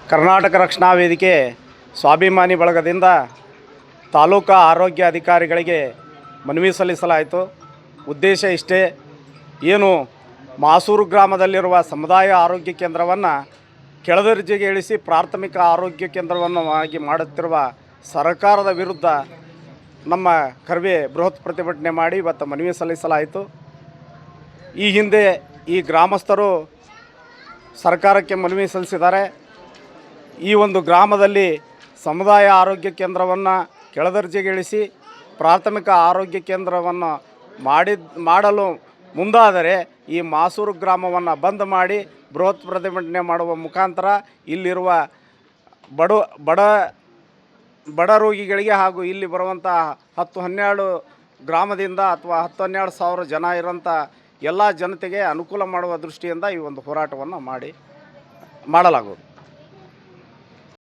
ಕರ್ನಾಟಕ ರಕ್ಷಣಾ ವೇದಿಕೆ ಸ್ವಾಭಿಮಾನಿ ಬಳಗದಿಂದ ತಾಲೂಕಾ ಆರೋಗ್ಯ ಅಧಿಕಾರಿಗಳಿಗೆ ಮನವಿ ಸಲ್ಲಿಸಲಾಯಿತು. ಉದ್ದೇಶ ಇಷ್ಟೇ, ಏನು ಮಾಸೂರು ಗ್ರಾಮದಲ್ಲಿರುವ ಸಮುದಾಯ ಆರೋಗ್ಯ ಕೇಂದ್ರವನ್ನು ಕೆಳದರ್ಜೆಗೆ ಇಳಿಸಿ ಪ್ರಾಥಮಿಕ ಆರೋಗ್ಯ ಕೇಂದ್ರವನ್ನು ಆಗಿ ಮಾಡುತ್ತಿರುವ ಸರ್ಕಾರದ ವಿರುದ್ಧ ನಮ್ಮ ಕರ್ವೆ ಬೃಹತ್ ಪ್ರತಿಭಟನೆ ಮಾಡಿ ಇವತ್ತು ಮನವಿ ಸಲ್ಲಿಸಲಾಯಿತು. ಈ ಹಿಂದೆ ಈ ಗ್ರಾಮಸ್ಥರು ಸರ್ಕಾರಕ್ಕೆ ಮನವಿ ಸಲ್ಲಿಸಿದ್ದಾರೆ. ಈ ಒಂದು ಗ್ರಾಮದಲ್ಲಿ ಸಮುದಾಯ ಆರೋಗ್ಯ ಕೇಂದ್ರವನ್ನು ಕೆಳದರ್ಜೆಗೆ ಇಳಿಸಿ ಪ್ರಾಥಮಿಕ ಆರೋಗ್ಯ ಕೇಂದ್ರವನ್ನು ಮಾಡಲು ಮುಂದಾದರೆ ಈ ಮಾಸೂರು ಗ್ರಾಮವನ್ನು ಬಂದ್ ಮಾಡಿ ಬೃಹತ್ ಪ್ರತಿಭಟನೆ ಮಾಡುವ ಮುಖಾಂತರ ಇಲ್ಲಿರುವ ಬಡ ರೋಗಿಗಳಿಗೆ ಹಾಗೂ ಇಲ್ಲಿ ಬರುವಂಥ 10-12 ಗ್ರಾಮದಿಂದ ಅಥವಾ 10-12 ಸಾವಿರ ಜನ ಇರೋಂಥ ಎಲ್ಲ ಜನತೆಗೆ ಅನುಕೂಲ ಮಾಡುವ ದೃಷ್ಟಿಯಿಂದ ಈ ಒಂದು ಹೋರಾಟವನ್ನು ಮಾಡಲಾಗುವುದು.